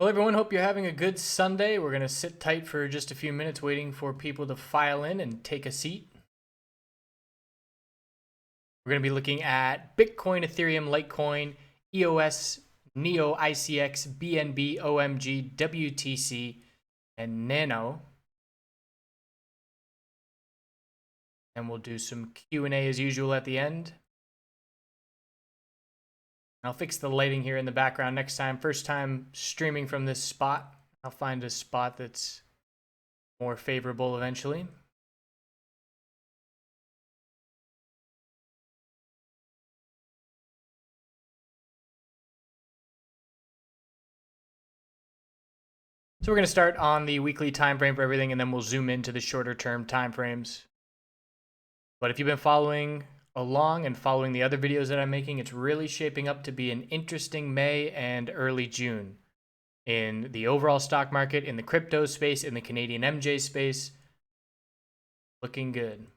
Well, everyone, hope you're having a good Sunday. We're going to sit tight for just a few minutes waiting for people to file in and take a seat. We're going to be looking at Bitcoin, Ethereum, Litecoin, EOS, Neo, ICX, BNB, OMG, WTC, and Nano. And we'll do some Q&A as usual at the end. I'll fix the lighting here in the background next time. First time streaming from this spot. I'll find a spot that's more favorable eventually. So we're going to start on the weekly time frame for everything, and then we'll zoom into the shorter term time frames. But if you've been following along and following the other videos that I'm making, it's really shaping up to be an interesting May and early June in the overall stock market, in the crypto space, in the Canadian MJ space. Looking good.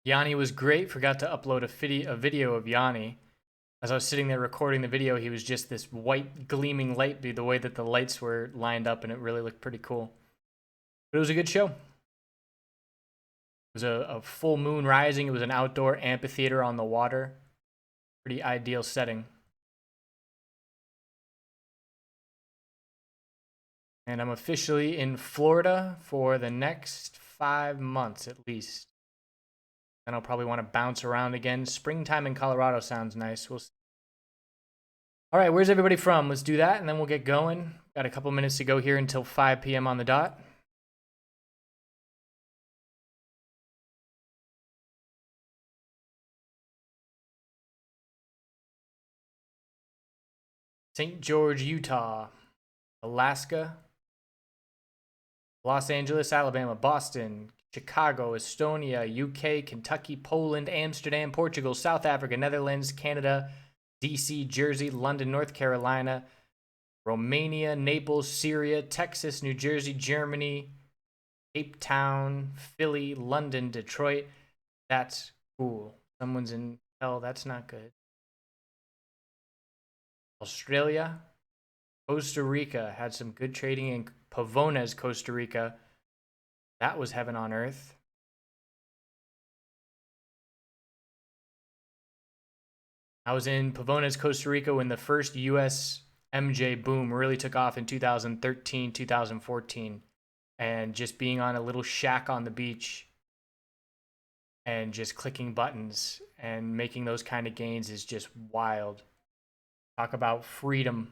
Yanni was great. Forgot to upload a video of Yanni. As I was sitting there recording the video, he was just this white gleaming light, the way that the lights were lined up, and it really looked pretty cool. But it was a good show. It was a full moon rising. It was an outdoor amphitheater on the water. Pretty ideal setting. And I'm officially in Florida for the next 5 months at least. Then I'll probably want to bounce around again. Springtime in Colorado sounds nice. We'll see. All right, where's everybody from? Let's do that, and then we'll get going. Got a couple minutes to go here until 5 p.m. on the dot. St. George, Utah, Alaska, Los Angeles, Alabama, Boston, Chicago, Estonia, UK, Kentucky, Poland, Amsterdam, Portugal, South Africa, Netherlands, Canada, DC, Jersey, London, North Carolina, Romania, Naples, Syria, Texas, New Jersey, Germany, Cape Town, Philly, London, Detroit. That's cool. Someone's in hell. That's not good. Australia, Costa Rica had some good trading in Pavones, Costa Rica. That was heaven on earth. I was in Pavones, Costa Rica when the first US MJ boom really took off in 2013, 2014. And just being on a little shack on the beach and just clicking buttons and making those kind of gains is just wild. Talk about freedom.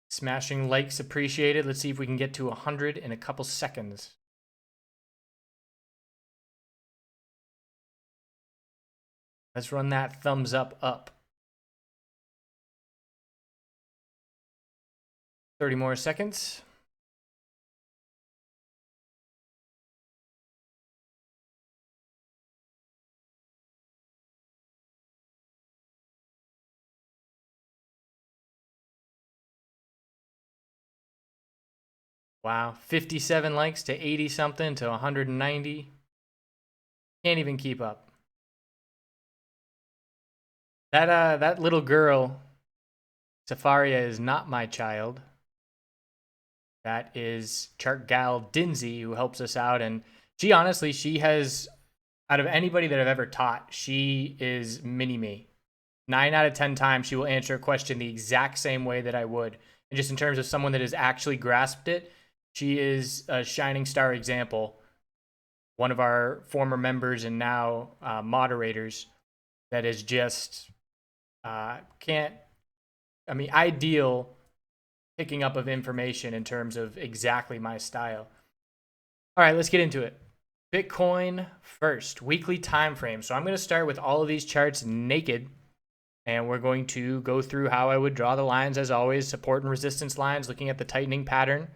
Smashing likes appreciated. Let's see if we can get to 100 in a couple seconds. Let's run that thumbs up. 30 more seconds. Wow, 57 likes to 80 something to 190. Can't even keep up. That little girl, Safaria, is not my child. That is Chart Gal Dinsey, who helps us out, and she honestly, she has, out of anybody that I've ever taught, she is mini me. 9 out of 10 times she will answer a question the exact same way that I would. And just in terms of someone that has actually grasped it, she is a shining star example. One of our former members and now moderators that is just ideal picking up of information in terms of exactly my style. All right, let's get into it. Bitcoin first, weekly time frame. So I'm going to start with all of these charts naked, and we're going to go through how I would draw the lines as always, support and resistance lines, looking at the tightening pattern,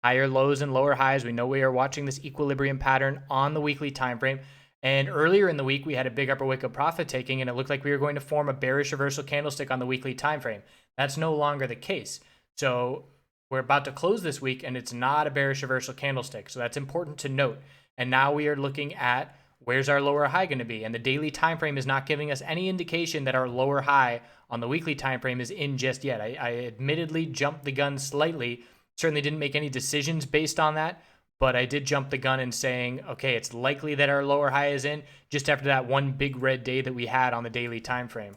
higher lows and lower highs. We know we are watching this equilibrium pattern on the weekly time frame. And earlier in the week, we had a big upper wick of profit taking, and it looked like we were going to form a bearish reversal candlestick on the weekly time frame. That's no longer the case. So we're about to close this week and it's not a bearish reversal candlestick. So that's important to note. And now we are looking at where's our lower high going to be? And the daily time frame is not giving us any indication that our lower high on the weekly time frame is in just yet. I admittedly jumped the gun slightly. Certainly didn't make any decisions based on that, but I did jump the gun in saying, okay, it's likely that our lower high is in just after that one big red day that we had on the daily time frame.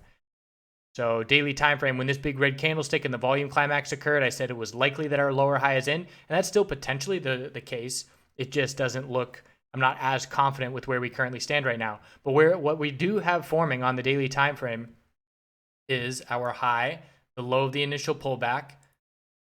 So daily time frame, when this big red candlestick and the volume climax occurred, I said it was likely that our lower high is in, and that's still potentially the case. It just doesn't look, I'm not as confident with where we currently stand right now. But what we do have forming on the daily time frame is our high, the low of the initial pullback,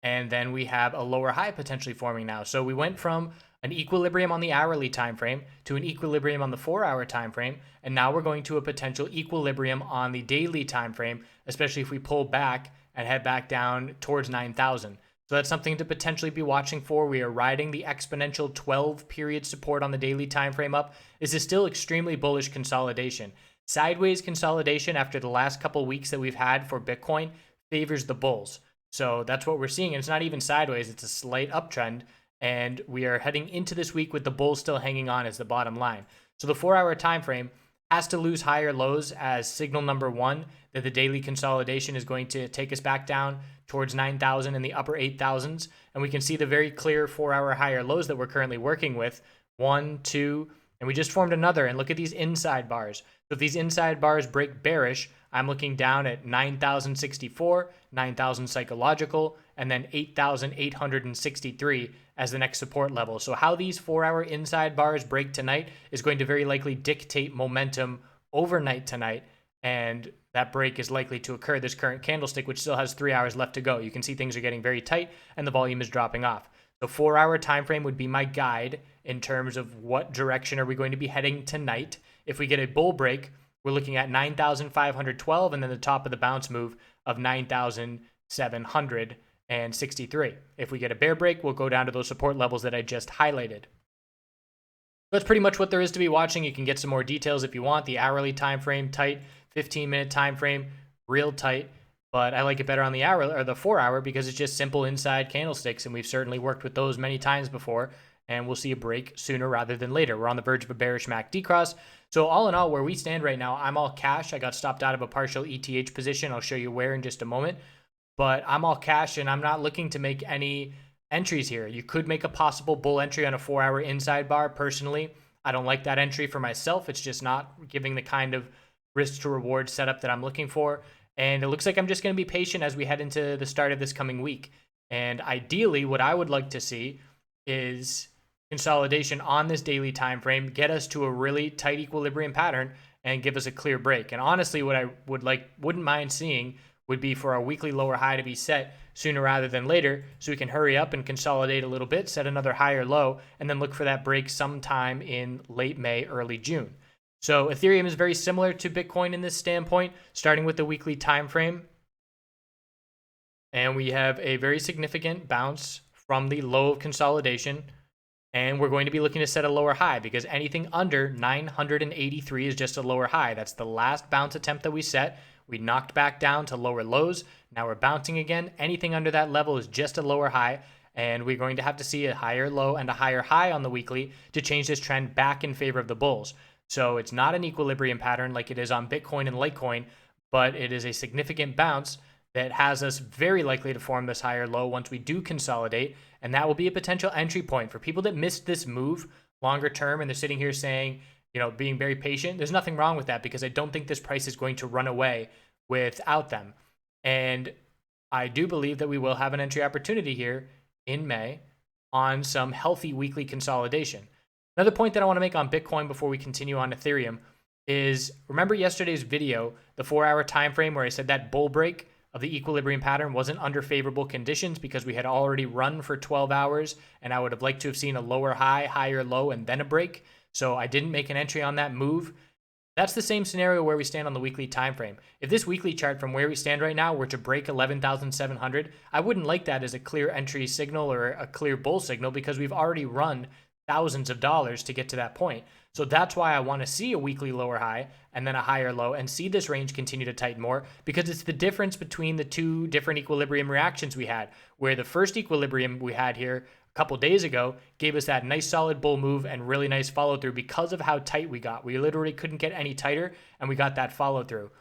and then we have a lower high potentially forming now. So we went from an equilibrium on the hourly time frame to an equilibrium on the 4-hour time frame, and now we're going to a potential equilibrium on the daily time frame, especially if we pull back and head back down towards 9,000. So that's something to potentially be watching for. We are riding the exponential 12-period support on the daily time frame up. This is still extremely bullish consolidation. Sideways consolidation after the last couple weeks that we've had for Bitcoin favors the bulls. So that's what we're seeing. And it's not even sideways, it's a slight uptrend. And we are heading into this week with the bulls still hanging on as the bottom line. So the 4-hour time frame has to lose higher lows as signal number one that the daily consolidation is going to take us back down towards 9,000 and the upper 8,000s. And we can see the very clear 4-hour higher lows that we're currently working with. 1, 2, and we just formed another. And look at these inside bars. So if these inside bars break bearish, I'm looking down at 9,064, 9,000 psychological, and then 8,863 as the next support level. So how these 4-hour inside bars break tonight is going to very likely dictate momentum overnight tonight. And that break is likely to occur this current candlestick, which still has 3 hours left to go. You can see things are getting very tight and the volume is dropping off. The 4-hour time frame would be my guide in terms of what direction are we going to be heading tonight. If we get a bull break, we're looking at 9,512 and then the top of the bounce move of 9,763. If we get a bear break, we'll go down to those support levels that I just highlighted. That's pretty much what there is to be watching. You can get some more details if you want. The hourly time frame, tight. 15-minute time frame, real tight. But I like it better on the hour or the 4-hour because it's just simple inside candlesticks, and we've certainly worked with those many times before. And we'll see a break sooner rather than later. We're on the verge of a bearish MACD cross. So all in all, where we stand right now, I'm all cash. I got stopped out of a partial ETH position. I'll show you where in just a moment. But I'm all cash, and I'm not looking to make any entries here. You could make a possible bull entry on a 4-hour inside bar. Personally, I don't like that entry for myself. It's just not giving the kind of risk to reward setup that I'm looking for. And it looks like I'm just going to be patient as we head into the start of this coming week. And ideally, what I would like to see is consolidation on this daily time frame, get us to a really tight equilibrium pattern and give us a clear break. And honestly, what I wouldn't mind seeing would be for our weekly lower high to be set sooner rather than later, so we can hurry up and consolidate a little bit, set another higher low, and then look for that break sometime in late May, early June. So Ethereum is very similar to Bitcoin in this standpoint, starting with the weekly time frame. And we have a very significant bounce from the low of consolidation. And we're going to be looking to set a lower high because anything under 983 is just a lower high. That's the last bounce attempt that we set. We knocked back down to lower lows. Now we're bouncing again. Anything under that level is just a lower high. And we're going to have to see a higher low and a higher high on the weekly to change this trend back in favor of the bulls. So it's not an equilibrium pattern like it is on Bitcoin and Litecoin, but it is a significant bounce that has us very likely to form this higher low once we do consolidate. And that will be a potential entry point for people that missed this move longer term. And they're sitting here saying, being very patient. There's nothing wrong with that because I don't think this price is going to run away without them. And I do believe that we will have an entry opportunity here in May on some healthy weekly consolidation. Another point that I want to make on Bitcoin before we continue on Ethereum is, remember yesterday's video, the 4-hour time frame where I said that bull break of the equilibrium pattern wasn't under favorable conditions because we had already run for 12 hours and I would have liked to have seen a lower high, higher low, and then a break. So I didn't make an entry on that move. That's the same scenario where we stand on the weekly time frame. If this weekly chart from where we stand right now were to break 11,700, I wouldn't like that as a clear entry signal or a clear bull signal because we've already run thousands of dollars to get to that point. So that's why I want to see a weekly lower high and then a higher low and see this range continue to tighten more, because it's the difference between the two different equilibrium reactions we had, where the first equilibrium we had here a couple days ago gave us that nice solid bull move and really nice follow through because of how tight we got. We literally couldn't get any tighter and we got that follow through.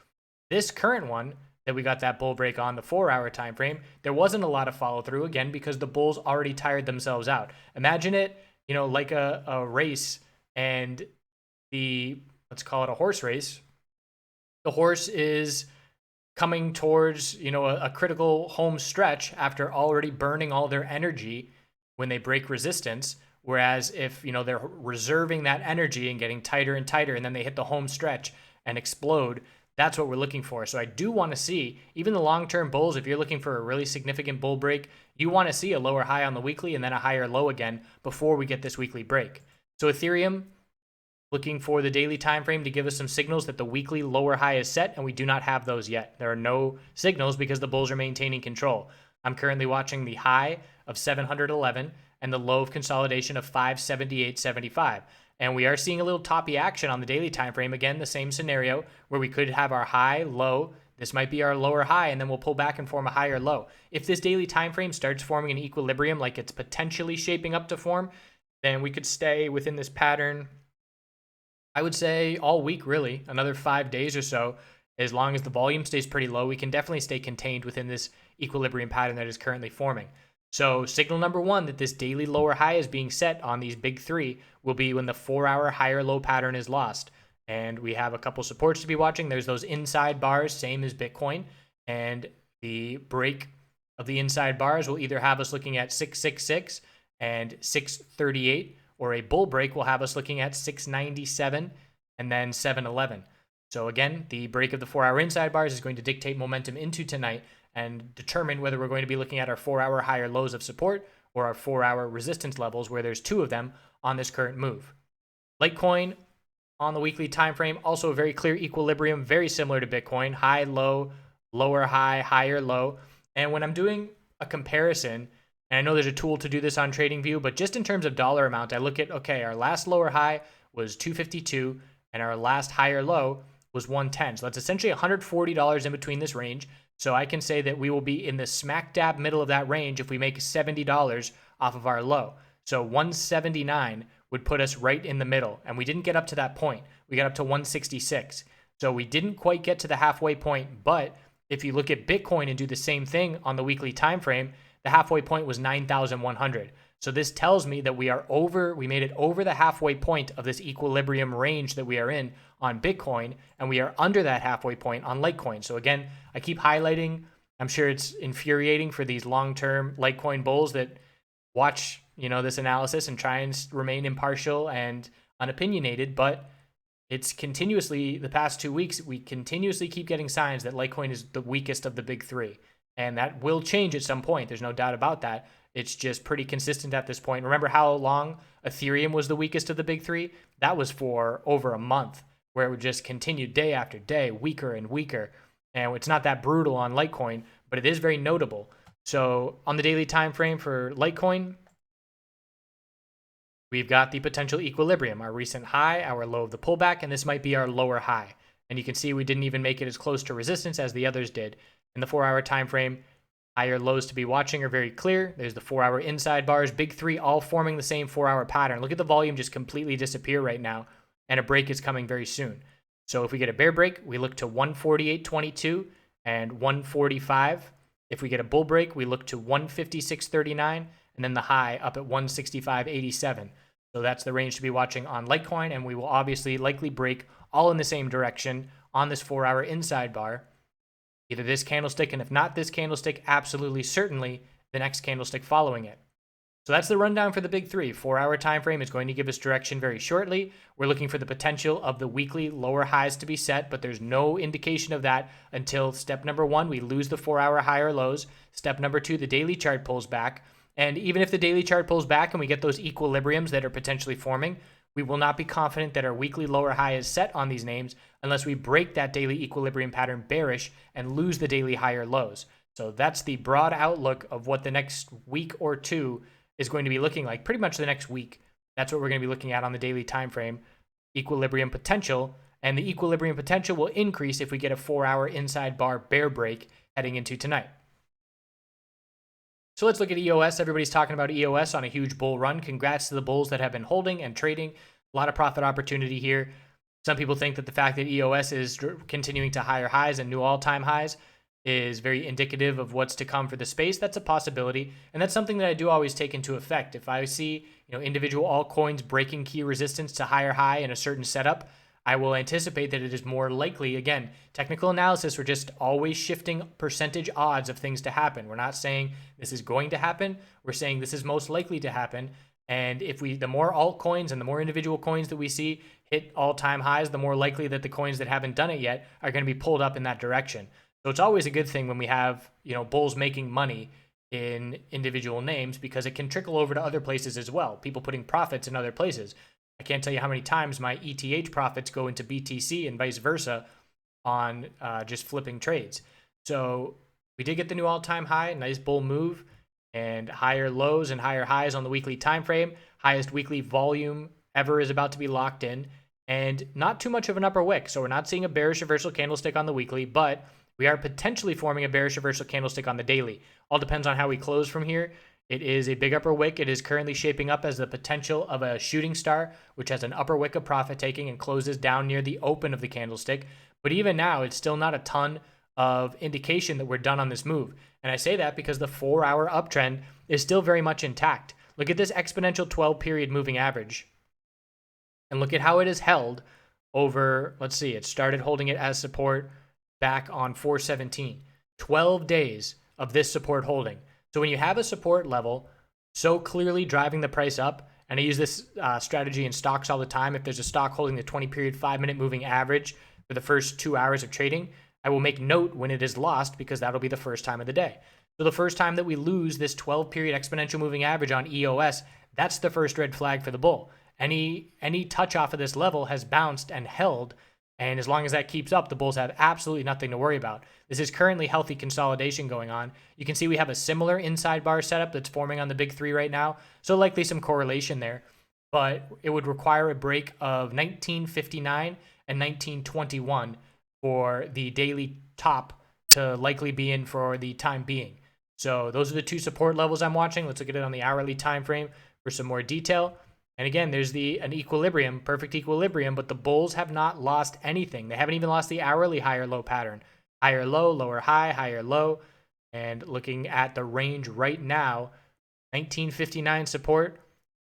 This current one that we got that bull break on, the 4-hour time frame, there wasn't a lot of follow through, again, because the bulls already tired themselves out. Imagine it, like a race, and let's call it a horse race. The horse is coming towards, a critical home stretch after already burning all their energy when they break resistance. Whereas if, they're reserving that energy and getting tighter and tighter, and then they hit the home stretch and explode, that's what we're looking for. So I do want to see, even the long-term bulls, if you're looking for a really significant bull break, you want to see a lower high on the weekly and then a higher low again before we get this weekly break. So Ethereum, looking for the daily time frame to give us some signals that the weekly lower high is set, and we do not have those yet. There are no signals because the bulls are maintaining control. I'm currently watching the high of 711 and the low of consolidation of 578.75. And we are seeing a little toppy action on the daily time frame. Again, the same scenario where we could have our high, low. This might be our lower high, and then we'll pull back and form a higher low. If this daily time frame starts forming an equilibrium like it's potentially shaping up to form, then we could stay within this pattern, I would say all week, really, another 5 days or so. As long as the volume stays pretty low, we can definitely stay contained within this equilibrium pattern that is currently forming. So signal number one that this daily lower high is being set on these big three will be when the 4-hour higher low pattern is lost. And we have a couple supports to be watching. There's those inside bars, same as Bitcoin. And the break of the inside bars will either have us looking at 666 and 638, or a bull break will have us looking at 697 and then 711. So again, the break of the 4-hour inside bars is going to dictate momentum into tonight and determine whether we're going to be looking at our 4-hour higher lows of support or our 4-hour resistance levels, where there's two of them on this current move. Litecoin on the weekly time frame, also a very clear equilibrium, very similar to Bitcoin, high, low, lower high, higher low. And when I'm doing a comparison, and I know there's a tool to do this on TradingView, but just in terms of dollar amount, I look at, okay, our last lower high was 252 and our last higher low was 110. So that's essentially $140 in between this range. So I can say that we will be in the smack dab middle of that range if we make $70 off of our low. So 179 would put us right in the middle. And we didn't get up to that point. We got up to 166. So we didn't quite get to the halfway point. But if you look at Bitcoin and do the same thing on the weekly time frame, the halfway point was 9,100. So this tells me that we made it over the halfway point of this equilibrium range that we are in on Bitcoin, and we are under that halfway point on Litecoin. So again, I keep highlighting, I'm sure it's infuriating for these long-term Litecoin bulls that watch, this analysis and try and remain impartial and unopinionated, but it's continuously, the past 2 weeks, we continuously keep getting signs that Litecoin is the weakest of the big three. And that will change at some point. There's no doubt about that. It's just pretty consistent at this point. Remember how long Ethereum was the weakest of the big three? That was for over a month, where it would just continue day after day, weaker and weaker. And it's not that brutal on Litecoin, but it is very notable. So on the daily time frame for Litecoin, we've got the potential equilibrium, our recent high, our low of the pullback, and this might be our lower high. And you can see we didn't even make it as close to resistance as the others did. In the 4-hour time frame, higher lows to be watching are very clear. There's the 4-hour inside bars, big three, all forming the same 4-hour pattern. Look at the volume just completely disappear right now, and a break is coming very soon. So if we get a bear break, we look to 148.22 and 145. If we get a bull break, we look to 156.39, and then the high up at 165.87. So that's the range to be watching on Litecoin, and we will obviously likely break all in the same direction on this 4-hour inside bar. Either this candlestick, and if not this candlestick, absolutely certainly the next candlestick following it. So that's the rundown for the big three. 4-hour time frame is going to give us direction very shortly. We're looking for the potential of the weekly lower highs to be set, but there's no indication of that until step number one, we lose the 4-hour higher lows. Step number two, the daily chart pulls back. And even if the daily chart pulls back and we get those equilibriums that are potentially forming, we will not be confident that our weekly lower high is set on these names unless we break that daily equilibrium pattern bearish and lose the daily higher lows. So that's the broad outlook of what the next week or two is going to be looking like. Pretty much the next week. That's what we're going to be looking at on the daily time frame. equilibrium potential, and the equilibrium potential will increase if we get a 4-hour inside bar bear break heading into tonight. So let's look at EOS. Everybody's talking about EOS on a huge bull run. Congrats to the bulls that have been holding and trading. A lot of profit opportunity here. Some people think that the fact that EOS is continuing to higher highs and new all-time highs is very indicative of what's to come for the space. That's a possibility, and that's something that I do always take into effect. If I see, individual altcoins breaking key resistance to higher high in a certain setup, I will anticipate that it is more likely. Again, technical analysis, we're just always shifting percentage odds of things to happen. We're not saying this is going to happen. We're saying this is most likely to happen. And if the more altcoins and the more individual coins that we see hit all-time highs, the more likely that the coins that haven't done it yet are going to be pulled up in that direction. So it's always a good thing when we have, bulls making money in individual names, because it can trickle over to other places as well. People putting profits in other places. I can't tell you how many times my ETH profits go into BTC and vice versa on just flipping trades. So we did get the new all-time high, nice bull move, and higher lows and higher highs on the weekly time frame. Highest weekly volume ever is about to be locked in, and not too much of an upper wick. So we're not seeing a bearish reversal candlestick on the weekly, but we are potentially forming a bearish reversal candlestick on the daily. All depends on how we close from here. It is a big upper wick. It is currently shaping up as the potential of a shooting star, which has an upper wick of profit taking and closes down near the open of the candlestick. But even now, it's still not a ton of indication that we're done on this move. And I say that because the 4-hour uptrend is still very much intact. Look at this exponential 12-period moving average. And look at how it is held over, let's see, it started holding it as support back on 417. 12 days of this support holding. So when you have a support level so clearly driving the price up, and I use this strategy in stocks all the time. If there's a stock holding the 20-period 5-minute moving average for the first 2 hours of trading, I will make note when it is lost, because that'll be the first time of the day. So the first time that we lose this 12-period exponential moving average on EOS, that's the first red flag for the bull. Any touch off of this level has bounced and held, and as long as that keeps up, the bulls have absolutely nothing to worry about. This is currently healthy consolidation going on. You can see we have a similar inside bar setup that's forming on the big three right now, so likely some correlation there. But it would require a break of 1959 and 1921 for the daily top to likely be in for the time being. So those are the two support levels I'm watching. Let's look at it on the hourly time frame for some more detail. And again, there's an equilibrium, perfect equilibrium, but the bulls have not lost anything. They haven't even lost the hourly higher low pattern. Higher low, lower high, higher low. And looking at the range right now, 1959 support,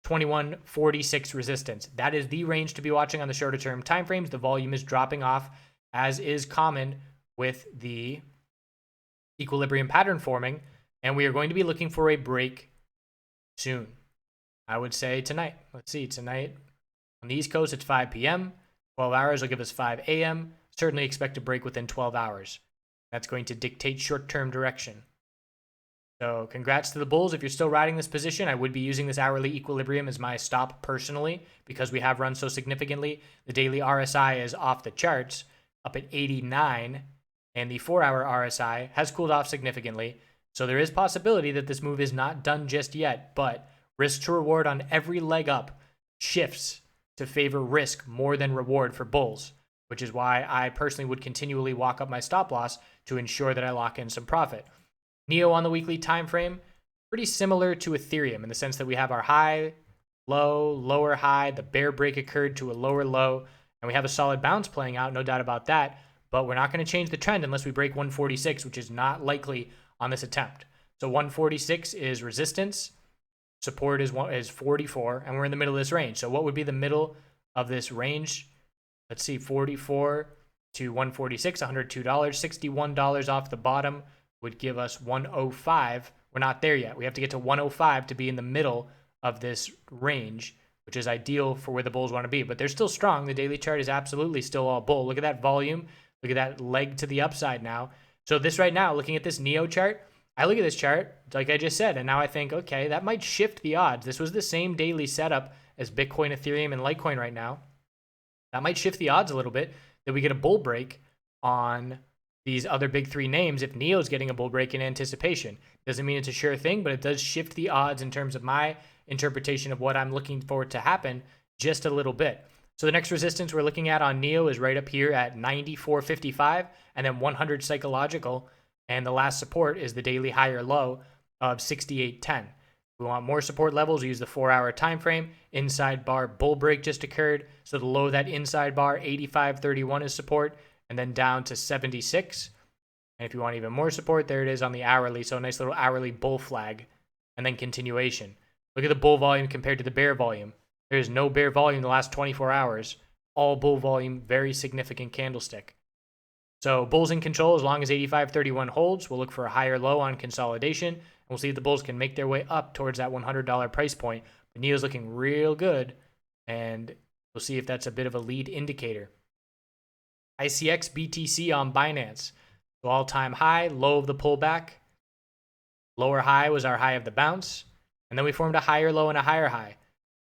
2146 resistance. That is the range to be watching on the shorter term time frames. The volume is dropping off, as is common with the equilibrium pattern forming, and we are going to be looking for a break soon. I would say tonight. Let's see, tonight on the East Coast, it's 5 p.m. 12 hours will give us 5 a.m. Certainly expect a break within 12 hours. That's going to dictate short-term direction. So congrats to the bulls. If you're still riding this position, I would be using this hourly equilibrium as my stop personally, because we have run so significantly. The daily RSI is off the charts, up at 89, and the 4-hour RSI has cooled off significantly. So there is possibility that this move is not done just yet, but risk to reward on every leg up shifts to favor risk more than reward for bulls, which is why I personally would continually walk up my stop loss to ensure that I lock in some profit. NEO on the weekly time frame, pretty similar to Ethereum in the sense that we have our high, low, lower high, the bear break occurred to a lower low, and we have a solid bounce playing out, no doubt about that, but we're not going to change the trend unless we break 146, which is not likely on this attempt. So 146 is resistance. Support is 44, and we're in the middle of this range. So what would be the middle of this range? Let's see, 44 to 146, $102, $61 off the bottom would give us 105. We're not there yet. We have to get to 105 to be in the middle of this range, which is ideal for where the bulls want to be. But they're still strong. The daily chart is absolutely still all bull. Look at that volume. Look at that leg to the upside now. So this right now, looking at this NEO chart, I look at this chart, like I just said, and now I think, okay, that might shift the odds. This was the same daily setup as Bitcoin, Ethereum, and Litecoin right now. That might shift the odds a little bit that we get a bull break on these other big three names if NEO's getting a bull break in anticipation. Doesn't mean it's a sure thing, but it does shift the odds in terms of my interpretation of what I'm looking for to happen just a little bit. So the next resistance we're looking at on NEO is right up here at 94.55 and then 100 psychological. And the last support is the daily higher low of 68.10. We want more support levels. We use the 4-hour time frame. Inside bar bull break just occurred. So the low of that inside bar, 85.31 is support, and then down to 76. And if you want even more support, there it is on the hourly. So a nice little hourly bull flag, and then continuation. Look at the bull volume compared to the bear volume. There is no bear volume in the last 24 hours. All bull volume, very significant candlestick. So bulls in control as long as 85.31 holds. We'll look for a higher low on consolidation. And we'll see if the bulls can make their way up towards that $100 price point. But NEO's looking real good. And we'll see if that's a bit of a lead indicator. ICX BTC on Binance. So all-time high, low of the pullback. Lower high was our high of the bounce. And then we formed a higher low and a higher high.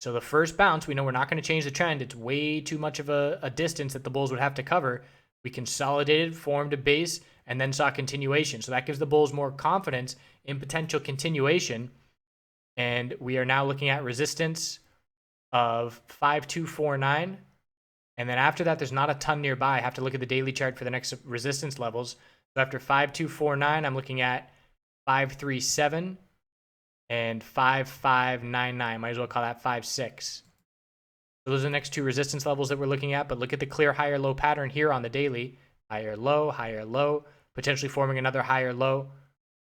So the first bounce, we know we're not going to change the trend. It's way too much of a distance that the bulls would have to cover. We consolidated, formed a base, and then saw continuation. So that gives the bulls more confidence in potential continuation. And we are now looking at resistance of 5249. And then after that, there's not a ton nearby. I have to look at the daily chart for the next resistance levels. So after 5249, I'm looking at 537 and 5599. Might as well call that 56. So those are the next two resistance levels that we're looking at, but look at the clear higher low pattern here on the daily. Higher low, potentially forming another higher low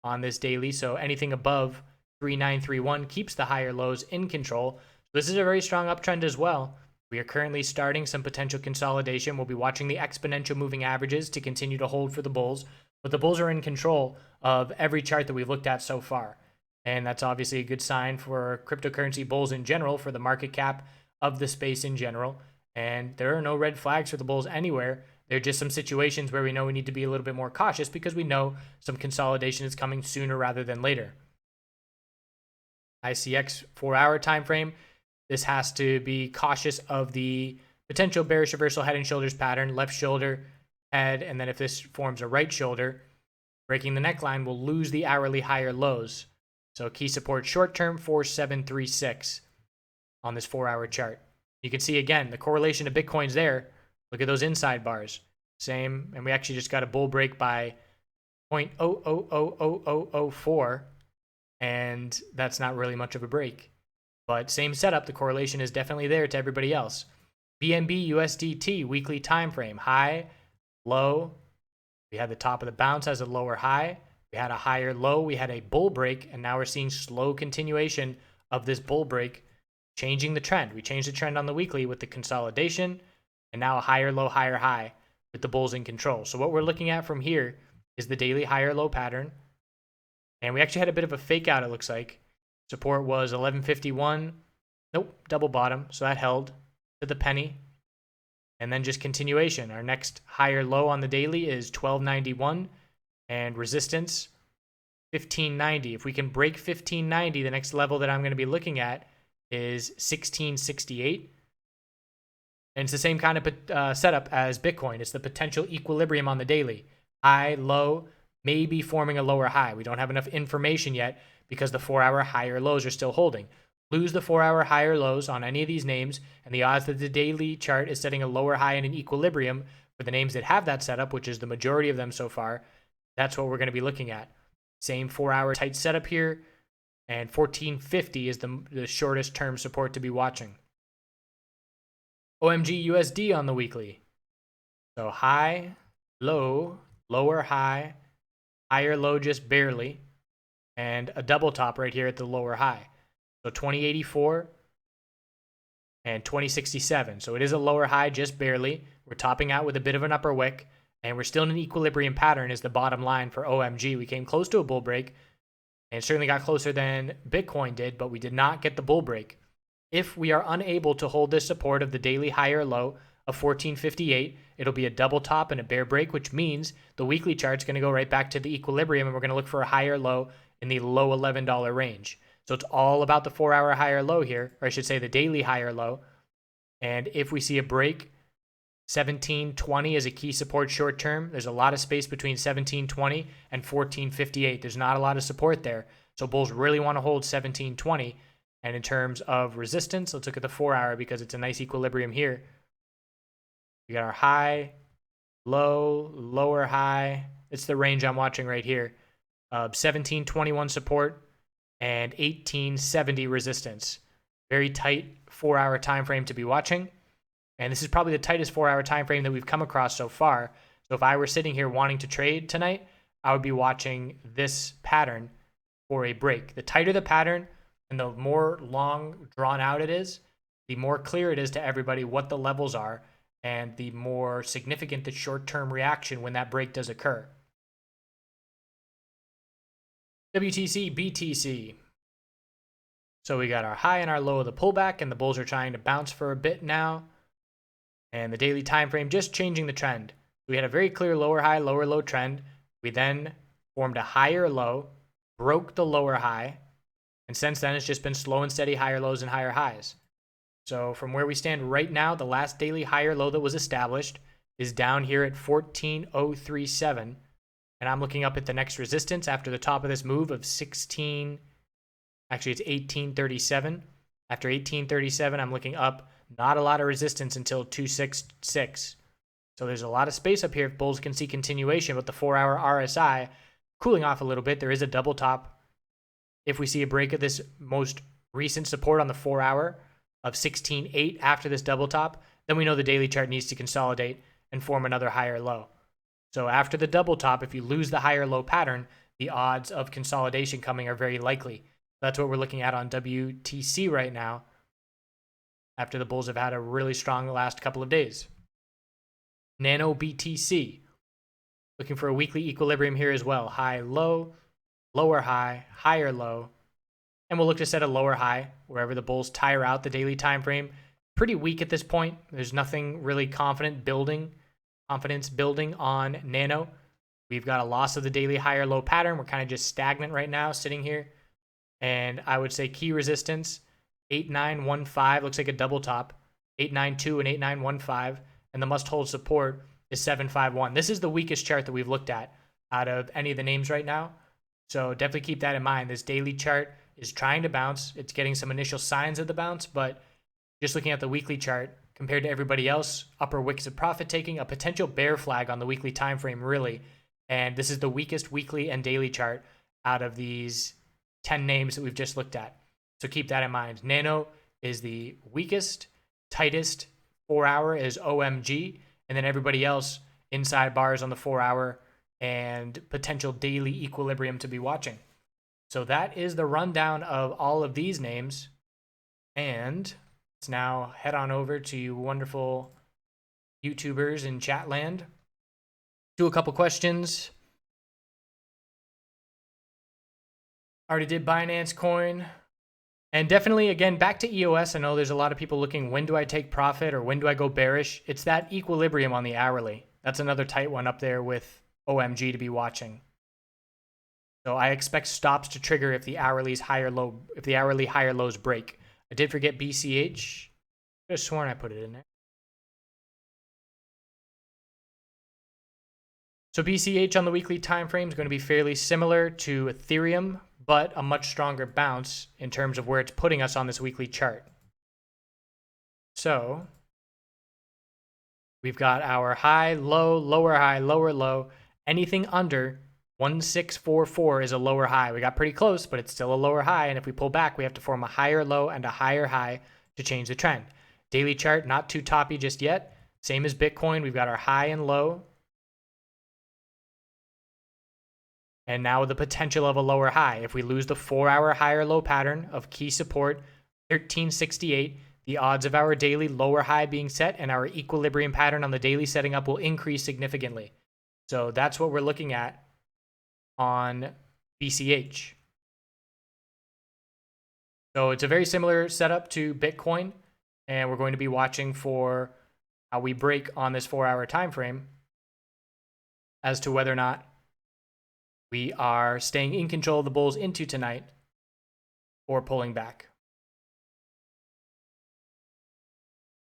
on this daily. So anything above 3931 keeps the higher lows in control. This is a very strong uptrend as well. We are currently starting some potential consolidation. We'll be watching the exponential moving averages to continue to hold for the bulls, but the bulls are in control of every chart that we've looked at so far. And that's obviously a good sign for cryptocurrency bulls in general, for the market cap of the space in general. And there are no red flags for the bulls anywhere. There are just some situations where we know we need to be a little bit more cautious because we know some consolidation is coming sooner rather than later. ICX 4-hour time frame. This has to be cautious of the potential bearish reversal head and shoulders pattern, left shoulder, head, and then if this forms a right shoulder, breaking the neckline, will lose the hourly higher lows. So key support short term, 4736 on this 4-hour chart. You can see again, the correlation to Bitcoin's there. Look at those inside bars. Same, and we actually just got a bull break by 0.000004, and that's not really much of a break. But same setup, the correlation is definitely there to everybody else. BNB USDT weekly time frame, high, low. We had the top of the bounce as a lower high. We had a higher low. We had a bull break, and now we're seeing slow continuation of this bull break, changing the trend. We changed the trend on the weekly with the consolidation, and now a higher low, higher high with the bulls in control. So what we're looking at from here is the daily higher low pattern. And we actually had a bit of a fake out, it looks like. Support was 1151. Nope, double bottom. So that held to the penny. And then just continuation. Our next higher low on the daily is 1291. And resistance 1590. If we can break 1590, the next level that I'm going to be looking at is 1668. And it's the same kind of setup as Bitcoin. It's the potential equilibrium on the daily. High, low, maybe forming a lower high. We don't have enough information yet because the 4-hour higher lows are still holding. Lose the 4-hour higher lows on any of these names, and the odds that the daily chart is setting a lower high in an equilibrium for the names that have that setup, which is the majority of them so far, that's what we're going to be looking at. Same 4-hour tight setup here, and 1450 is the shortest term support to be watching. OMG USD on the weekly. So high, low, lower high, higher low just barely, and a double top right here at the lower high. So 2084 and 2067. So it is a lower high just barely. We're topping out with a bit of an upper wick, and we're still in an equilibrium pattern is the bottom line for OMG. We came close to a bull break, and certainly got closer than Bitcoin did, but we did not get the bull break. If we are unable to hold this support of the daily higher low of 1458, it'll be a double top and a bear break, which means the weekly chart's going to go right back to the equilibrium, and we're going to look for a higher low in the low $11 range. So it's all about the 4-hour higher low here, or I should say the daily higher low. And if we see a break, 1720 is a key support short term. There's a lot of space between 1720 and 1458. There's not a lot of support there. So bulls really want to hold 1720. And in terms of resistance, let's look at the 4-hour because it's a nice equilibrium here. We got our high, low, lower high. It's the range I'm watching right here. 1721 support and 1870 resistance. Very tight 4-hour time frame to be watching. And this is probably the tightest 4-hour time frame that we've come across so far. So if I were sitting here wanting to trade tonight, I would be watching this pattern for a break. The tighter the pattern and the more long drawn out it is, the more clear it is to everybody what the levels are and the more significant the short-term reaction when that break does occur. WTC, BTC. So we got our high and our low of the pullback, and the bulls are trying to bounce for a bit now. And the daily time frame just changing the trend. We had a very clear lower high, lower low trend. We then formed a higher low, broke the lower high, and since then it's just been slow and steady higher lows and higher highs. So from where we stand right now, the last daily higher low that was established is down here at 14,037. And I'm looking up at the next resistance after the top of this move of 16. Actually, it's 1837. After 1837, I'm looking up. Not a lot of resistance until 266. So there's a lot of space up here if bulls can see continuation, but the 4-hour RSI cooling off a little bit. There is a double top. If we see a break of this most recent support on the 4-hour of 16.8 after this double top, then we know the daily chart needs to consolidate and form another higher low. So after the double top, if you lose the higher low pattern, the odds of consolidation coming are very likely. That's what we're looking at on WTC right now, after the bulls have had a really strong last couple of days. Nano BTC, looking for a weekly equilibrium here as well. High, low, lower high, higher low. And we'll look to set a lower high wherever the bulls tire out the daily time frame. Pretty weak at this point. There's nothing really confidence building on Nano. We've got a loss of the daily higher low pattern. We're kind of just stagnant right now, sitting here. And I would say key resistance, 8915, looks like a double top, 892 and 8915. And the must-hold support is 751. This is the weakest chart that we've looked at out of any of the names right now. So definitely keep that in mind. This daily chart is trying to bounce. It's getting some initial signs of the bounce, but just looking at the weekly chart compared to everybody else, upper wicks of profit taking, a potential bear flag on the weekly time frame, really. And this is the weakest weekly and daily chart out of these 10 names that we've just looked at. So keep that in mind. Nano is the weakest, tightest. 4-hour is OMG, and then everybody else inside bars on the 4-hour and potential daily equilibrium to be watching. So that is the rundown of all of these names. And let's now head on over to you wonderful YouTubers in Chatland. Do a couple questions. Already did Binance Coin. And definitely, again, back to EOS. I know there's a lot of people looking, when do I take profit or when do I go bearish? It's that equilibrium on the hourly. That's another tight one up there with OMG to be watching. So I expect stops to trigger if the hourly higher lows break. I did forget BCH. I could have sworn I put it in there. So BCH on the weekly time frame is going to be fairly similar to Ethereum, but a much stronger bounce in terms of where it's putting us on this weekly chart. So we've got our high, low, lower high, lower low. Anything under 1644 is a lower high. We got pretty close, but it's still a lower high. And if we pull back, we have to form a higher low and a higher high to change the trend. Daily chart, not too toppy just yet. Same as Bitcoin. We've got our high and low. And now the potential of a lower high. If we lose the 4-hour higher low pattern of key support, 1368, the odds of our daily lower high being set and our equilibrium pattern on the daily setting up will increase significantly. So that's what we're looking at on BCH. So it's a very similar setup to Bitcoin, and we're going to be watching for how we break on this 4-hour time frame as to whether or not we are staying in control of the bulls into tonight or pulling back.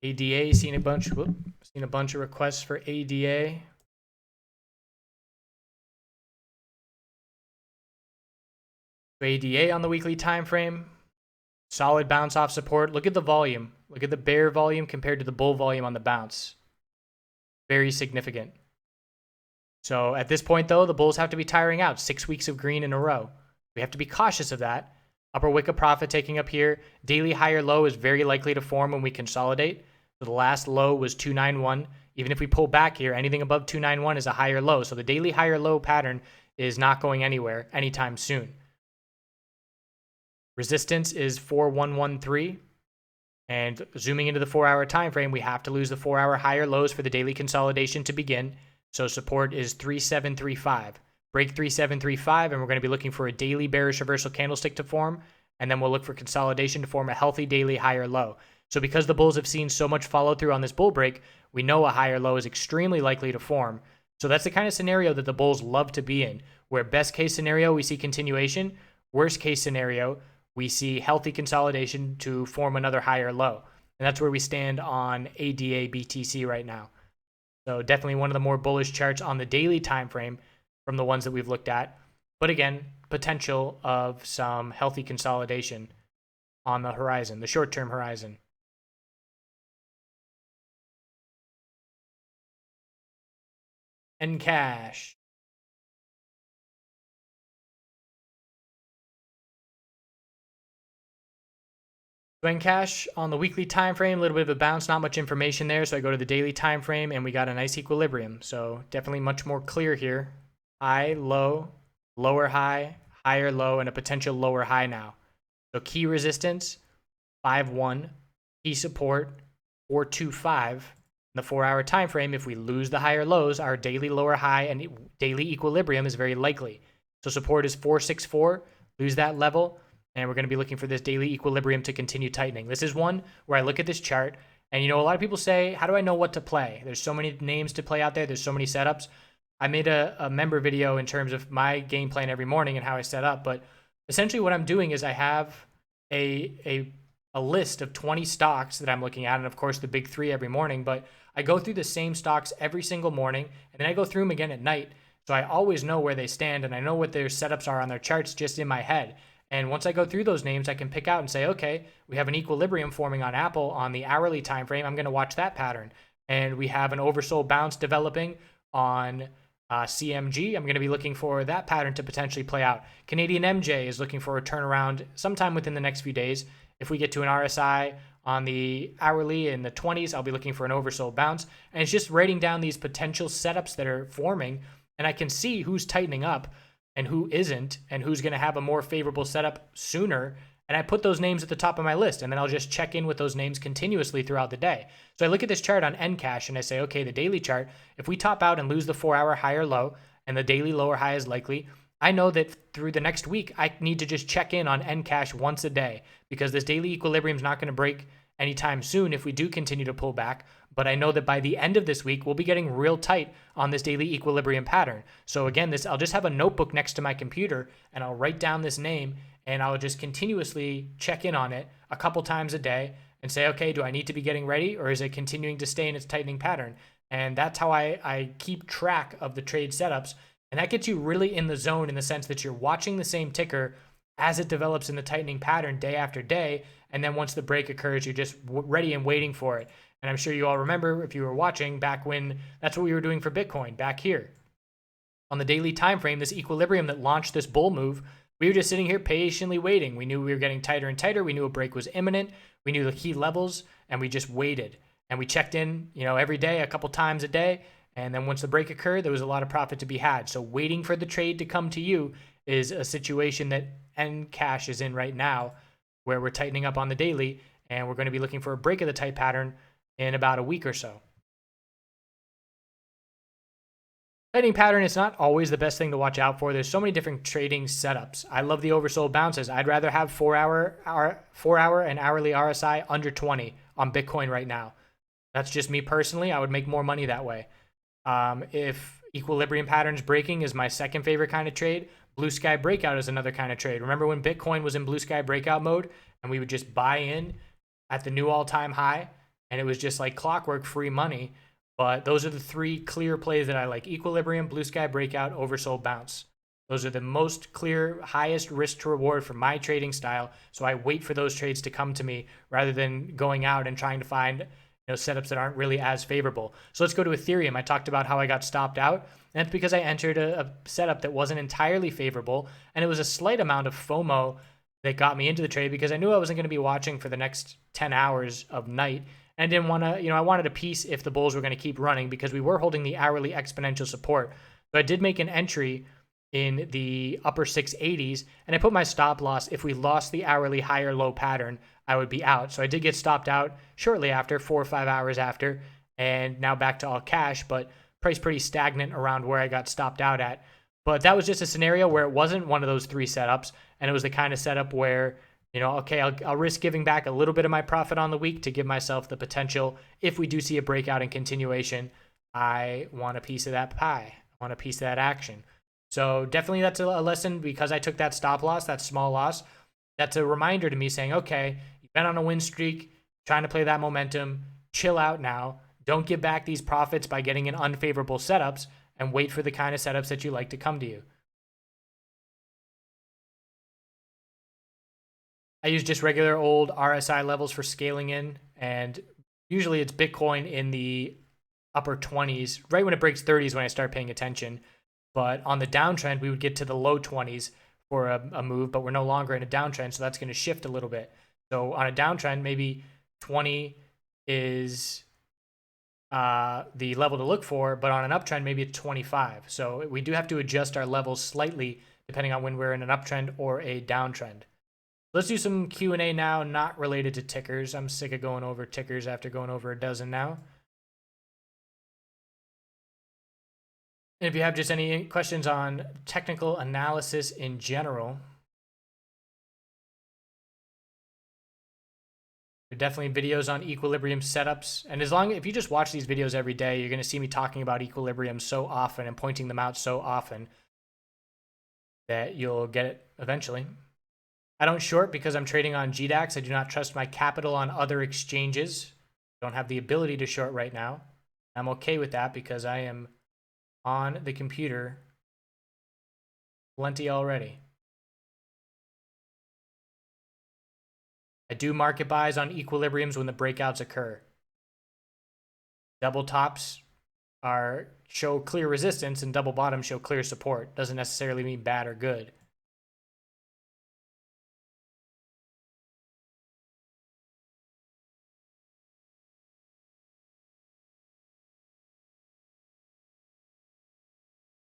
ADA, seen a bunch of requests for ADA. ADA on the weekly time frame, solid bounce off support. Look at the volume. Look at the bear volume compared to the bull volume on the bounce. Very significant. So at this point, though, the bulls have to be tiring out 6 weeks of green in a row. We have to be cautious of that. Upper wick of profit taking up here. Daily higher low is very likely to form when we consolidate. So the last low was 291. Even if we pull back here, anything above 291 is a higher low. So the daily higher low pattern is not going anywhere anytime soon. Resistance is 4113. And zooming into the 4-hour time frame, we have to lose the 4-hour higher lows for the daily consolidation to begin. So support is 3735. Break 3735, and we're going to be looking for a daily bearish reversal candlestick to form, and then we'll look for consolidation to form a healthy daily higher low. So because the bulls have seen so much follow through on this bull break, we know a higher low is extremely likely to form. So that's the kind of scenario that the bulls love to be in, where best case scenario, we see continuation. Worst case scenario, we see healthy consolidation to form another higher low. And that's where we stand on ADA BTC right now. So definitely one of the more bullish charts on the daily time frame from the ones that we've looked at. But again, potential of some healthy consolidation on the horizon, the short-term horizon. Encash. Encash on the weekly time frame, a little bit of a bounce, not much information there. So I go to the daily time frame and we got a nice equilibrium. So definitely much more clear here. High, low, lower high, higher low, and a potential lower high now. So key resistance, 5-1. Key support, 425. In the 4-hour time frame, if we lose the higher lows, our daily lower high and daily equilibrium is very likely. So support is 464. Lose that level, and we're going to be looking for this daily equilibrium to continue tightening. This is one where I look at this chart, and a lot of people say, how do I know what to play? There's so many names to play out there. There's so many setups. I made a member video in terms of my game plan every morning and how I set up, but essentially what I'm doing is I have a list of 20 stocks that I'm looking at, and of course the big 3 every morning, but I go through the same stocks every single morning, and then I go through them again at night, so I always know where they stand, and I know what their setups are on their charts just in my head. And once I go through those names, I can pick out and say, okay, we have an equilibrium forming on Apple on the hourly time frame. I'm going to watch that pattern. And we have an oversold bounce developing on CMG. I'm going to be looking for that pattern to potentially play out. Canadian MJ is looking for a turnaround sometime within the next few days. If we get to an RSI on the hourly in the 20s, I'll be looking for an oversold bounce. And it's just writing down these potential setups that are forming, and I can see who's tightening up and who isn't, and who's going to have a more favorable setup sooner. And I put those names at the top of my list, and then I'll just check in with those names continuously throughout the day. So I look at this chart on Encash, and I say, okay, the daily chart, if we top out and lose the 4-hour higher low, and the daily lower high is likely, I know that through the next week, I need to just check in on Encash once a day, because this daily equilibrium is not going to break anytime soon if we do continue to pull back. But I know that by the end of this week, we'll be getting real tight on this daily equilibrium pattern. So again, I'll just have a notebook next to my computer, and I'll write down this name, and I'll just continuously check in on it a couple times a day and say, okay, do I need to be getting ready, or is it continuing to stay in its tightening pattern? And that's how I keep track of the trade setups. And that gets you really in the zone in the sense that you're watching the same ticker as it develops in the tightening pattern day after day. And then once the break occurs, you're just ready and waiting for it. And I'm sure you all remember, if you were watching back when, that's what we were doing for Bitcoin back here. On the daily time frame, this equilibrium that launched this bull move, we were just sitting here patiently waiting. We knew we were getting tighter and tighter. We knew a break was imminent. We knew the key levels, and we just waited. And we checked in, every day, a couple times a day. And then once the break occurred, there was a lot of profit to be had. So waiting for the trade to come to you is a situation that Encash is in right now, where we're tightening up on the daily, and we're going to be looking for a break of the tight pattern in about a week or so. Tightening pattern is not always the best thing to watch out for. There's so many different trading setups. I love the oversold bounces. I'd rather have 4-hour and hourly RSI under 20 on Bitcoin right now. That's just me personally. I would make more money that way. If equilibrium patterns breaking is my second favorite kind of trade, blue sky breakout is another kind of trade. Remember when Bitcoin was in blue sky breakout mode and we would just buy in at the new all-time high, and it was just like clockwork, free money? But those are the 3 clear plays that I like: equilibrium, blue sky breakout, oversold bounce. Those are the most clear, highest risk to reward for my trading style. So I wait for those trades to come to me rather than going out and trying to find setups that aren't really as favorable. So let's go to Ethereum. I talked about how I got stopped out, and that's because I entered a setup that wasn't entirely favorable, and it was a slight amount of FOMO that got me into the trade because I knew I wasn't going to be watching for the next 10 hours of night. And I didn't want to, I wanted a piece if the bulls were going to keep running because we were holding the hourly exponential support. So I did make an entry in the upper 680s, and I put my stop loss. If we lost the hourly higher low pattern, I would be out. So I did get stopped out shortly after, 4 or 5 hours after, and now back to all cash, but price pretty stagnant around where I got stopped out at. But that was just a scenario where it wasn't one of those 3 setups, and it was the kind of setup where, okay, I'll risk giving back a little bit of my profit on the week to give myself the potential. If we do see a breakout and continuation, I want a piece of that pie. I want a piece of that action. So definitely that's a lesson because I took that stop loss, that small loss. That's a reminder to me saying, okay, you've been on a win streak, trying to play that momentum, chill out now. Don't give back these profits by getting in unfavorable setups and wait for the kind of setups that you like to come to you. I use just regular old RSI levels for scaling in, and usually it's Bitcoin in the upper 20s. Right when it breaks 30s when I start paying attention. But on the downtrend, we would get to the low 20s for a move, but we're no longer in a downtrend, so that's going to shift a little bit. So on a downtrend, maybe 20 is the level to look for, but on an uptrend, maybe it's 25. So we do have to adjust our levels slightly depending on when we're in an uptrend or a downtrend. Let's do some Q&A now, not related to tickers. I'm sick of going over tickers after going over a dozen now. And if you have just any questions on technical analysis in general, there are definitely videos on equilibrium setups. And if you just watch these videos every day, you're going to see me talking about equilibrium so often and pointing them out so often that you'll get it eventually. I don't short because I'm trading on GDAX. I do not trust my capital on other exchanges. I don't have the ability to short right now. I'm okay with that because I am on the computer plenty already. I do market buys on equilibriums when the breakouts occur. Double tops show clear resistance and double bottoms show clear support. Doesn't necessarily mean bad or good.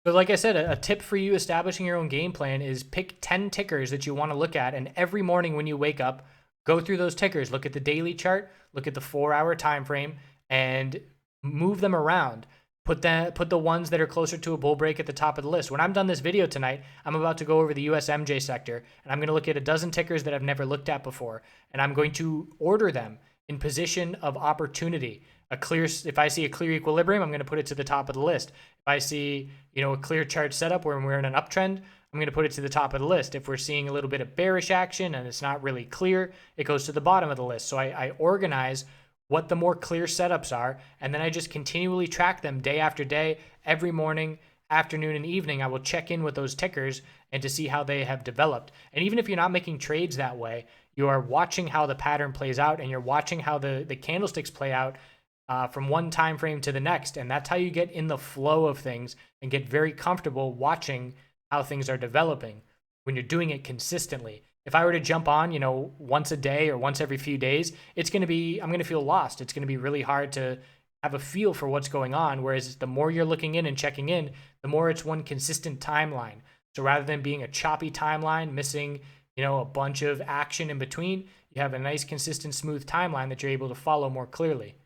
So like I said, a tip for you establishing your own game plan is pick 10 tickers that you want to look at, and every morning when you wake up, go through those tickers, look at the daily chart, look at the 4-hour time frame, and move them around. Put the ones that are closer to a bull break at the top of the list. When I'm done this video tonight, I'm about to go over the USMJ sector, and I'm going to look at a dozen tickers that I've never looked at before, and I'm going to order them in position of opportunity. If I see a clear equilibrium, I'm going to put it to the top of the list. If I see, a clear chart setup where we're in an uptrend, I'm going to put it to the top of the list. If we're seeing a little bit of bearish action and it's not really clear, it goes to the bottom of the list. So I organize what the more clear setups are, and then I just continually track them day after day. Every morning, afternoon, and evening, I will check in with those tickers and to see how they have developed. And even if you're not making trades that way, you are watching how the pattern plays out, and you're watching how the candlesticks play out from one time frame to the next. And that's how you get in the flow of things and get very comfortable watching how things are developing when you're doing it consistently. If I were to jump on, once a day or once every few days, I'm going to feel lost. It's going to be really hard to have a feel for what's going on. Whereas the more you're looking in and checking in, the more it's one consistent timeline. So rather than being a choppy timeline, missing, a bunch of action in between, you have a nice, consistent, smooth timeline that you're able to follow more clearly.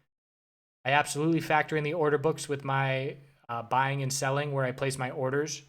I absolutely factor in the order books with my buying and selling where I place my orders.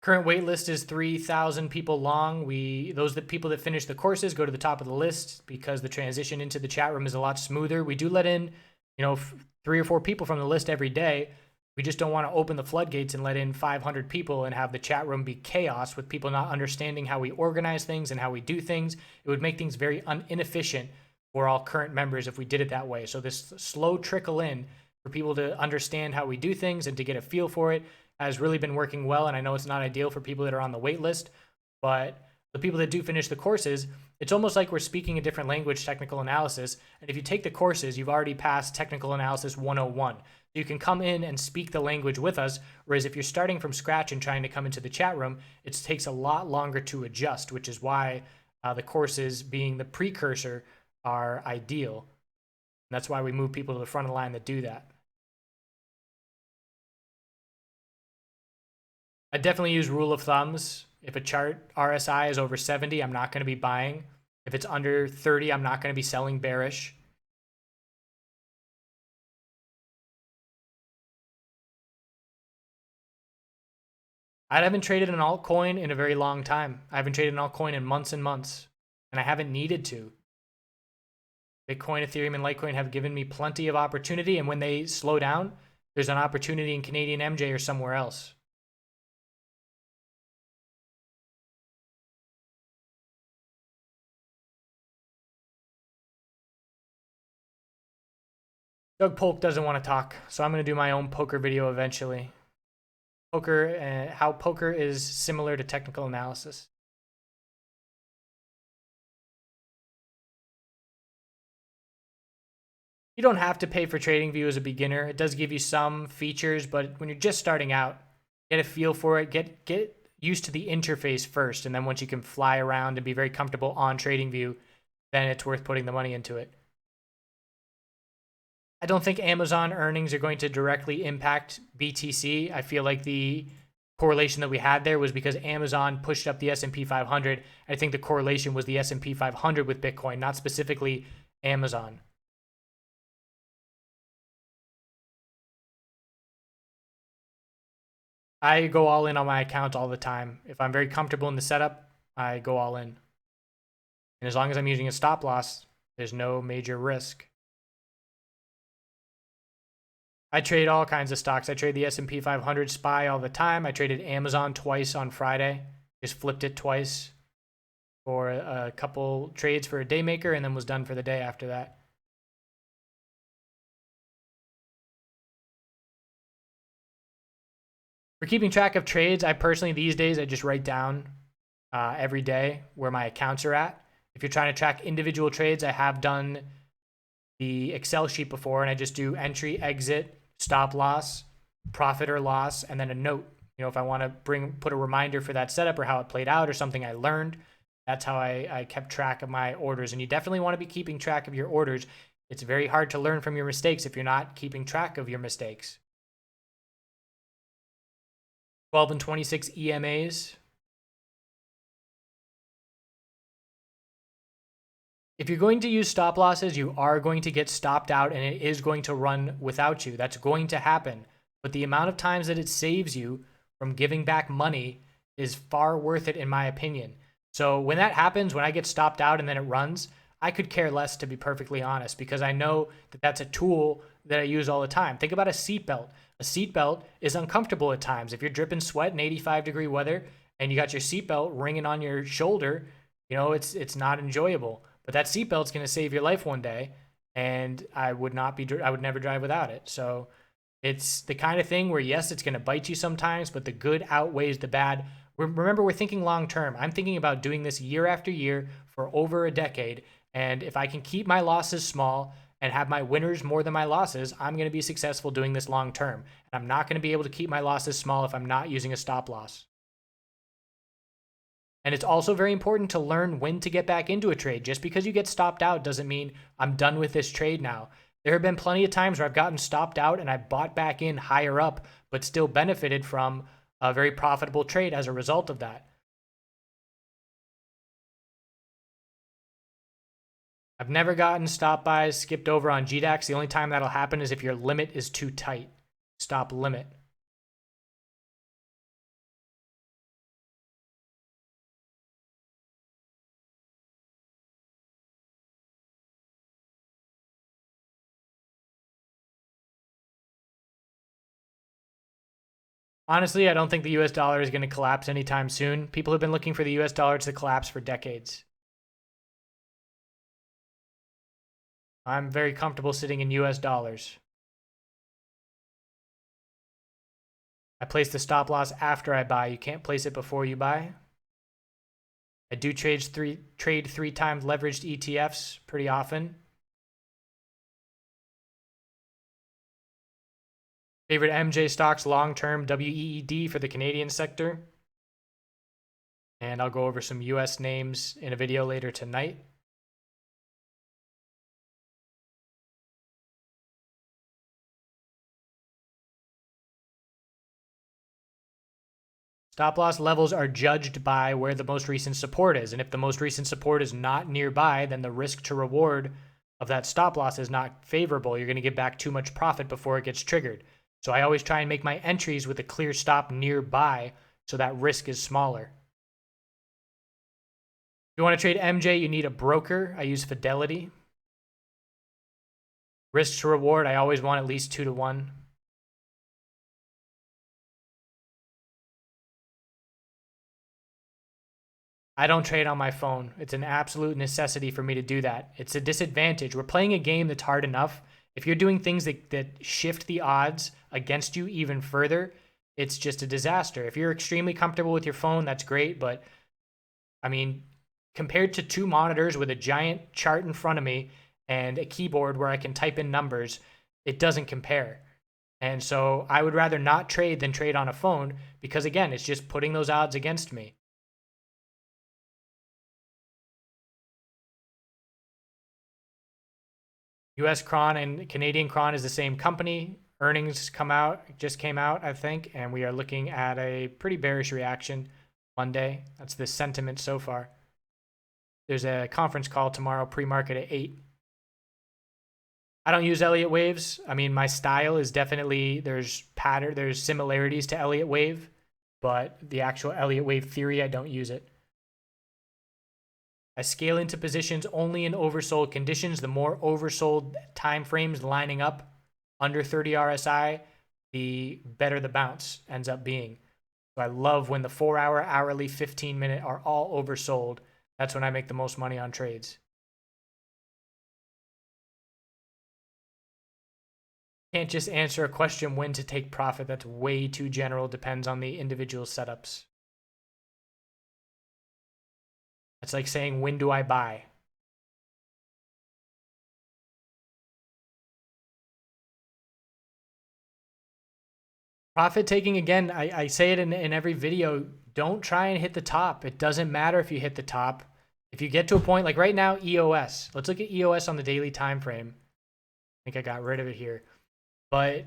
Current wait list is 3,000 people long. Those people that finish the courses go to the top of the list because the transition into the chat room is a lot smoother. We do let in, 3 or 4 people from the list every day. We just don't want to open the floodgates and let in 500 people and have the chat room be chaos with people not understanding how we organize things and how we do things. It would make things very inefficient for all current members if we did it that way. So this slow trickle in for people to understand how we do things and to get a feel for it has really been working well. And I know it's not ideal for people that are on the wait list, but The people that do finish the courses, it's almost like we're speaking a different language, technical analysis. And if you take the courses, you've already passed technical analysis 101. You can come in and speak the language with us. Whereas if you're starting from scratch and trying to come into the chat room, it takes a lot longer to adjust, which is why the courses being the precursor are ideal. And that's why we move people to the front of the line that do that. I definitely use rule of thumbs. If a chart RSI is over 70, I'm not going to be buying. If it's under 30, I'm not going to be selling bearish. I haven't traded an altcoin in a very long time. I haven't traded an altcoin in months and months, and I haven't needed to. Bitcoin, Ethereum, and Litecoin have given me plenty of opportunity, and when they slow down, there's an opportunity in Canadian MJ or somewhere else. Doug Polk doesn't want to talk, so I'm going to do my own poker video eventually. Poker, how poker is similar to technical analysis. You don't have to pay for TradingView as a beginner. It does give you some features, but when you're just starting out, get a feel for it, get used to the interface first, and then once you can fly around and be very comfortable on TradingView, then it's worth putting the money into it. I don't think Amazon earnings are going to directly impact BTC. I feel like the correlation that we had there was because Amazon pushed up the S&P 500. I think the correlation was the S&P 500 with Bitcoin, not specifically Amazon. I go all in on my account all the time. If I'm very comfortable in the setup, I go all in. And as long as I'm using a stop loss, there's no major risk. I trade all kinds of stocks. I trade the S&P 500 SPY all the time. I traded Amazon twice on Friday. Just flipped it twice for a couple trades for a day maker and then was done for the day after that. For keeping track of trades, I personally these days I just write down every day where my accounts are at. If you're trying to track individual trades, I have done the Excel sheet before, and I just do entry, exit, stop loss, profit or loss, and then a note. You know, if I want to put a reminder for that setup or how it played out or something I learned, that's how I kept track of my orders. And you definitely want to be keeping track of your orders. It's very hard to learn from your mistakes if you're not keeping track of your mistakes. 12 and 26 EMAs. If you're going to use stop losses, you are going to get stopped out and it is going to run without you. That's going to happen. But the amount of times that it saves you from giving back money is far worth it in my opinion. So when that happens, when I get stopped out and then it runs, I could care less, to be perfectly honest, because I know that that's a tool that I use all the time. Think about a seatbelt. A seatbelt is uncomfortable at times. If you're dripping sweat in 85-degree weather and you got your seatbelt ringing on your shoulder, you know, it's not enjoyable. But that seatbelt's going to save your life one day, and I would never drive without it. So it's the kind of thing where, yes, it's going to bite you sometimes, but the good outweighs the bad. Remember, we're thinking long term. I'm thinking about doing this year after year for over a decade. And if I can keep my losses small and have my winners more than my losses, I'm going to be successful doing this long term. And I'm not going to be able to keep my losses small if I'm not using a stop loss. And it's also very important to learn when to get back into a trade. Just because you get stopped out doesn't mean I'm done with this trade now. There have been plenty of times where I've gotten stopped out and I bought back in higher up, but still benefited from a very profitable trade as a result of that. I've never gotten stop buys skipped over on GDAX. The only time that'll happen is if your limit is too tight. Stop limit. Honestly, I don't think the US dollar is going to collapse anytime soon. People have been looking for the US dollar to collapse for decades. I'm very comfortable sitting in US dollars. I place the stop loss after I buy. You can't place it before you buy. I do trade 3 times leveraged ETFs pretty often. Favorite MJ stocks long-term, WEED for the Canadian sector. And I'll go over some US names in a video later tonight. Stop loss levels are judged by where the most recent support is. And if the most recent support is not nearby, then the risk to reward of that stop loss is not favorable. You're going to get back too much profit before it gets triggered. So I always try and make my entries with a clear stop nearby so that risk is smaller. If you want to trade MJ, you need a broker. I use Fidelity. Risk to reward, I always want at least 2 to 1. I don't trade on my phone. It's an absolute necessity for me to do that. It's a disadvantage. We're playing a game that's hard enough. If you're doing things that shift the odds against you even further, it's just a disaster. If you're extremely comfortable with your phone, that's great. But, I mean, compared to 2 monitors with a giant chart in front of me and a keyboard where I can type in numbers, it doesn't compare. And so I would rather not trade than trade on a phone because, again, it's just putting those odds against me. US Cron and Canadian Cron is the same company. Earnings just came out, I think, and we are looking at a pretty bearish reaction Monday. That's the sentiment so far. There's a conference call tomorrow, pre-market at 8. I don't use Elliott waves. I mean, my style is definitely, there's similarities to Elliott wave, but the actual Elliott wave theory, I don't use it. I scale into positions only in oversold conditions. The more oversold time frames lining up under 30 RSI, the better the bounce ends up being. So I love when the 4-hour, hourly, 15-minute are all oversold. That's when I make the most money on trades. Can't just answer a question when to take profit. That's way too general. Depends on the individual setups. It's like saying, when do I buy? Profit taking, again, I say it in every video, don't try and hit the top. It doesn't matter if you hit the top. If you get to a point, like right now, EOS. Let's look at EOS on the daily time frame. I think I got rid of it here. But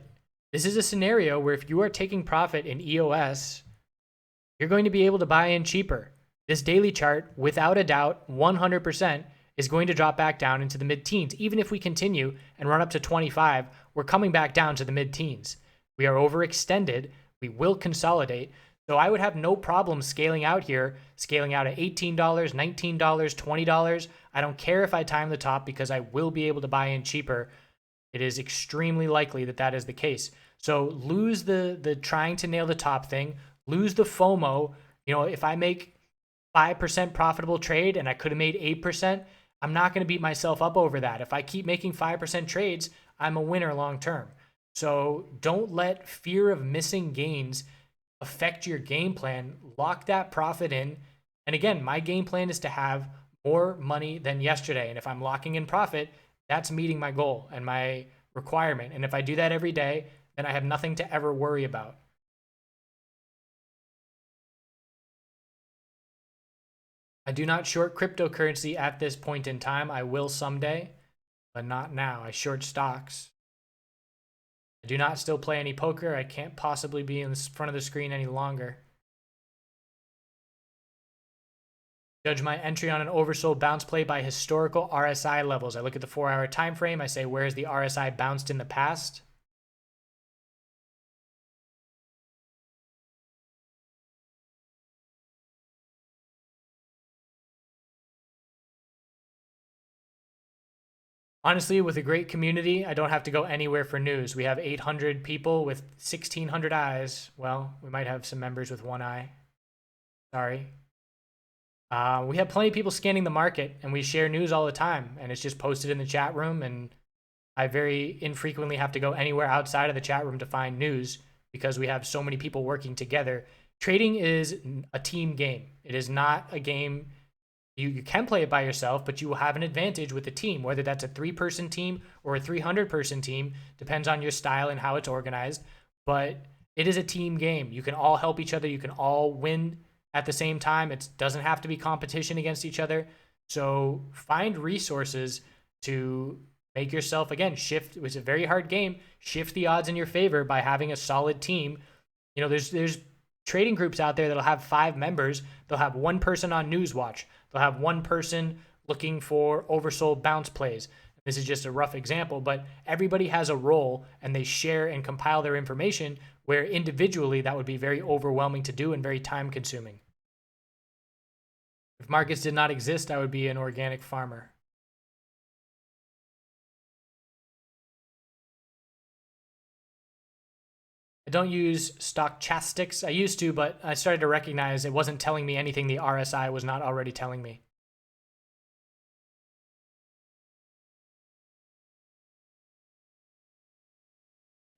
this is a scenario where if you are taking profit in EOS, you're going to be able to buy in cheaper. This daily chart, without a doubt, 100% is going to drop back down into the mid-teens. Even if we continue and run up to 25, we're coming back down to the mid-teens. We are overextended. We will consolidate. So I would have no problem scaling out here, scaling out at $18, $19, $20. I don't care if I time the top because I will be able to buy in cheaper. It is extremely likely that that is the case. So lose the trying to nail the top thing, lose the FOMO. You know, if I make 5% profitable trade and I could have made 8%, I'm not going to beat myself up over that. If I keep making 5% trades, I'm a winner long term. So don't let fear of missing gains affect your game plan. Lock that profit in. And again, my game plan is to have more money than yesterday. And if I'm locking in profit, that's meeting my goal and my requirement. And if I do that every day, then I have nothing to ever worry about. I do not short cryptocurrency at this point in time. I will someday, but not now. I short stocks. I do not still play any poker. I can't possibly be in front of the screen any longer. Judge my entry on an oversold bounce play by historical RSI levels. I look at the 4-hour time frame. I say, where has the RSI bounced in the past? Honestly, with a great community, I don't have to go anywhere for news. We have 800 people with 1,600 eyes. Well, we might have some members with 1 eye. Sorry. We have plenty of people scanning the market, and we share news all the time, and it's just posted in the chat room, and I very infrequently have to go anywhere outside of the chat room to find news because we have so many people working together. Trading is a team game. It is not a game You can play it by yourself, but you will have an advantage with a team, whether that's a 3-person team or a 300-person team, depends on your style and how it's organized. But it is a team game. You can all help each other. You can all win at the same time. It doesn't have to be competition against each other. So find resources to make yourself, again, shift. It was a very hard game. Shift the odds in your favor by having a solid team. You know, there's trading groups out there that'll have 5 members. They'll have one person on Newswatch. They'll have one person looking for oversold bounce plays. This is just a rough example, but everybody has a role and they share and compile their information, where individually that would be very overwhelming to do and very time consuming. If markets did not exist, I would be an organic farmer. I don't use stochastics. I used to, but I started to recognize it wasn't telling me anything the RSI was not already telling me.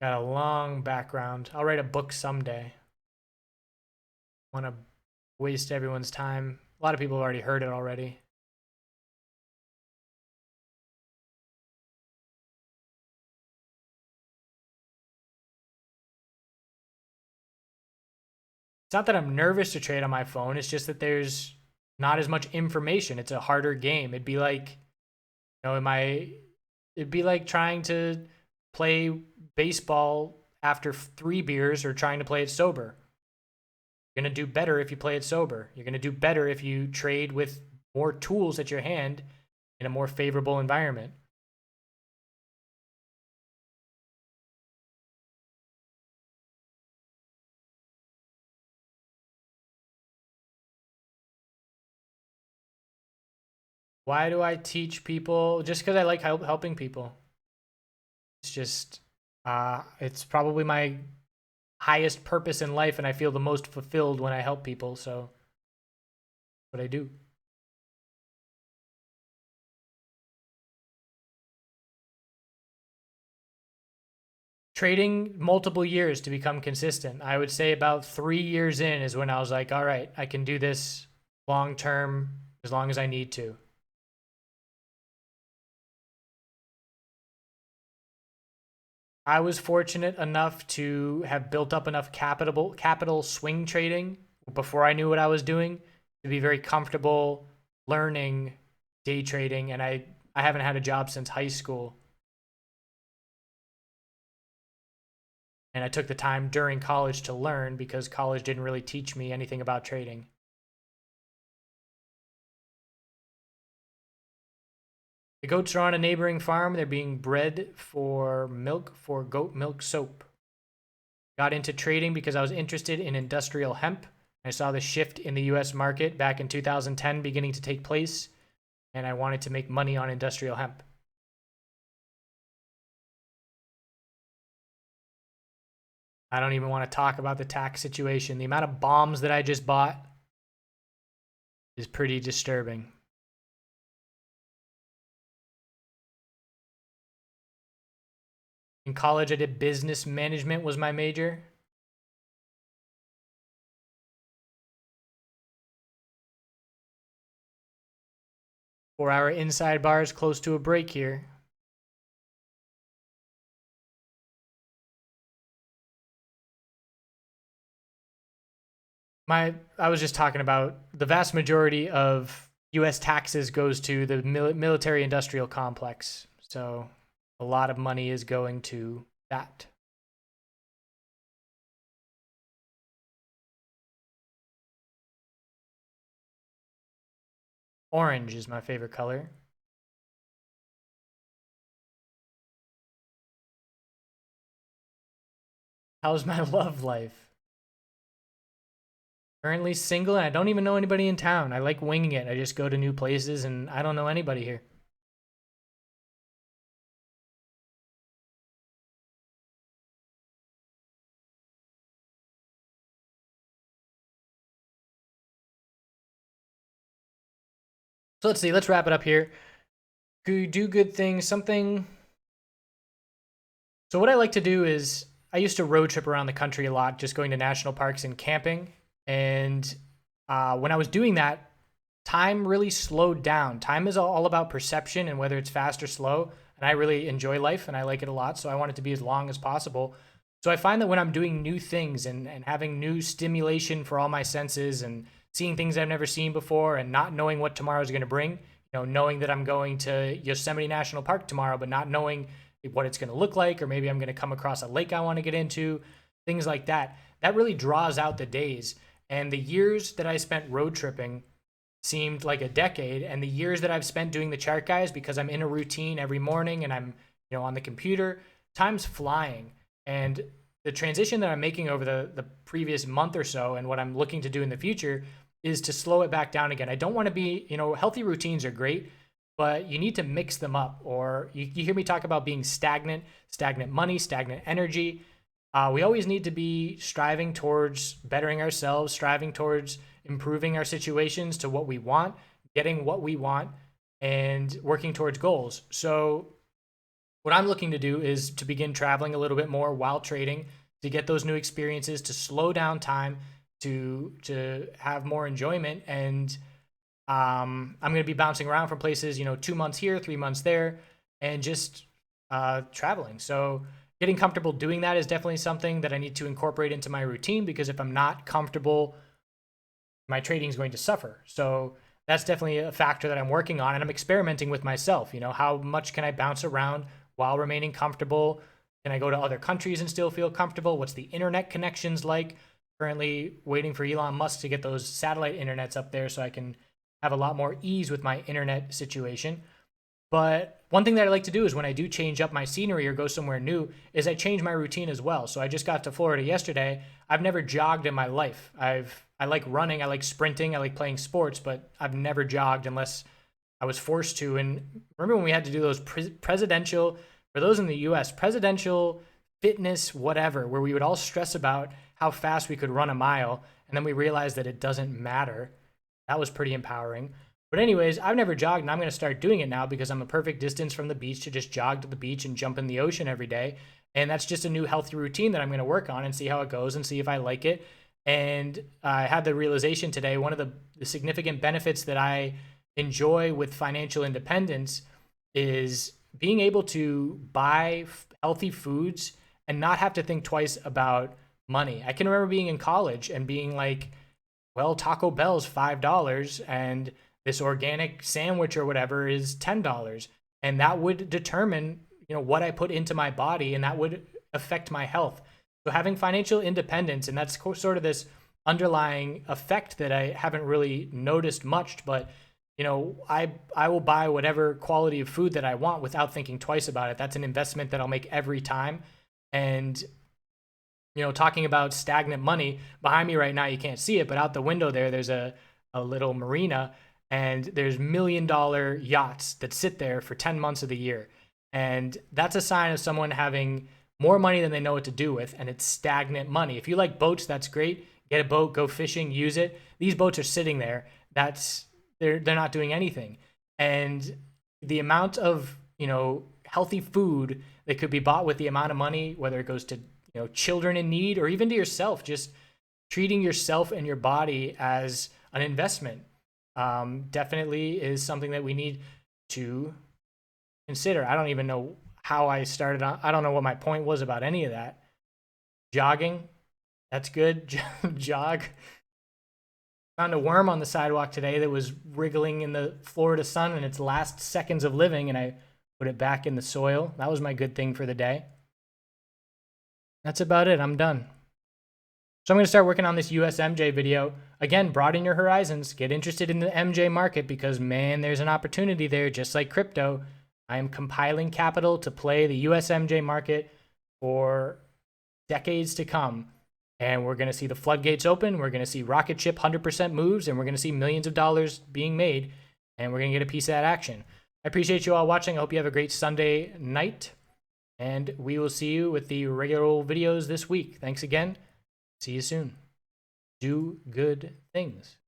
Got a long background. I'll write a book someday. Want to waste everyone's time. A lot of people have already heard it already. It's not that I'm nervous to trade on my phone. It's just that there's not as much information. It's a harder game. It'd be like, it'd be like trying to play baseball after 3 beers or trying to play it sober. You're going to do better if you play it sober. You're going to do better if you trade with more tools at your hand in a more favorable environment. Why do I teach people? Just because I like helping people. It's just, it's probably my highest purpose in life, and I feel the most fulfilled when I help people. So, what I do. Trading multiple years to become consistent. I would say about 3 years in is when I was like, all right, I can do this long term as long as I need to. I was fortunate enough to have built up enough capital swing trading before I knew what I was doing to be very comfortable learning day trading, and I haven't had a job since high school. And I took the time during college to learn because college didn't really teach me anything about trading. The goats are on a neighboring farm. They're being bred for milk for goat milk soap. Got into trading because I was interested in industrial hemp. I saw the shift in the US market back in 2010 beginning to take place, and I wanted to make money on industrial hemp. I don't even want to talk about the tax situation. The amount of bombs that I just bought is pretty disturbing. In college, I did business management was my major. Four-hour inside bars close to a break here. I was just talking about the vast majority of U.S. taxes goes to the military industrial complex. So a lot of money is going to that. Orange is my favorite color. How's my love life? Currently single, and I don't even know anybody in town. I like winging it. I just go to new places, and I don't know anybody here. So let's see. Let's wrap it up here. Do good things. Something. So what I like to do is I used to road trip around the country a lot, just going to national parks and camping. And when I was doing that, time really slowed down. Time is all about perception and whether it's fast or slow. And I really enjoy life and I like it a lot. So I want it to be as long as possible. So I find that when I'm doing new things and having new stimulation for all my senses and seeing things I've never seen before and not knowing what tomorrow is going to bring, knowing that I'm going to Yosemite National Park tomorrow, but not knowing what it's going to look like, or maybe I'm going to come across a lake I want to get into, things like that. That really draws out the days. And the years that I spent road tripping seemed like a decade, and the years that I've spent doing the chart guys, because I'm in a routine every morning and I'm on the computer, time's flying. And the transition that I'm making over the previous month or so and what I'm looking to do in the future is to slow it back down again. I don't want to be, healthy routines are great, but you need to mix them up. Or you hear me talk about being stagnant money, stagnant energy. We always need to be striving towards bettering ourselves, striving towards improving our situations to what we want, getting what we want, and working towards goals. So what I'm looking to do is to begin traveling a little bit more while trading, to get those new experiences, to slow down time, to have more enjoyment. And I'm going to be bouncing around from places, 2 months here, 3 months there, and just traveling. So getting comfortable doing that is definitely something that I need to incorporate into my routine, because if I'm not comfortable, my trading is going to suffer. So that's definitely a factor that I'm working on, and I'm experimenting with myself. How much can I bounce around while remaining comfortable? Can I go to other countries and still feel comfortable? What's the internet connections like? Currently waiting for Elon Musk to get those satellite internets up there so I can have a lot more ease with my internet situation. But one thing that I like to do is when I do change up my scenery or go somewhere new is I change my routine as well. So I just got to Florida yesterday. I've never jogged in my life. I like running, I like sprinting, I like playing sports, but I've never jogged unless I was forced to. And remember when we had to do those presidential, for those in the US, presidential fitness whatever, where we would all stress about how fast we could run a mile, and then we realized that it doesn't matter. That was pretty empowering. But anyways, I've never jogged, and I'm going to start doing it now because I'm a perfect distance from the beach to just jog to the beach and jump in the ocean every day. And that's just a new healthy routine that I'm going to work on and see how it goes and see if I like it. And I had the realization today, one of the significant benefits that I enjoy with financial independence is being able to buy healthy foods and not have to think twice about money. I can remember being in college and being like, well, Taco Bell's $5 and this organic sandwich or whatever is $10. And that would determine, what I put into my body, and that would affect my health. So having financial independence, and that's sort of this underlying effect that I haven't really noticed much, but I will buy whatever quality of food that I want without thinking twice about it. That's an investment that I'll make every time. And talking about stagnant money, behind me right now, you can't see it, but out the window there's a little marina, and there's $1 million yachts that sit there for 10 months of the year. And that's a sign of someone having more money than they know what to do with, and it's stagnant money. If you like boats, that's great. Get a boat, go fishing, use it. These boats are sitting there. They're not doing anything. And the amount of, healthy food that could be bought with the amount of money, whether it goes to, children in need or even to yourself, just treating yourself and your body as an investment, definitely is something that we need to consider. I don't even know how I started on. I don't know what my point was about any of that. Jogging, that's good. Jog. Found a worm on the sidewalk today that was wriggling in the Florida sun in its last seconds of living, and I put it back in the soil. That was my good thing for the day. That's about it. I'm done. So I'm going to start working on this USMJ video. Again, broaden your horizons. Get interested in the MJ market because, man, there's an opportunity there, just like crypto. I am compiling capital to play the USMJ market for decades to come. And we're going to see the floodgates open. We're going to see rocket ship 100% moves, and we're going to see millions of dollars being made, and we're going to get a piece of that action. I appreciate you all watching. I hope you have a great Sunday night, and we will see you with the regular videos this week. Thanks again. See you soon. Do good things.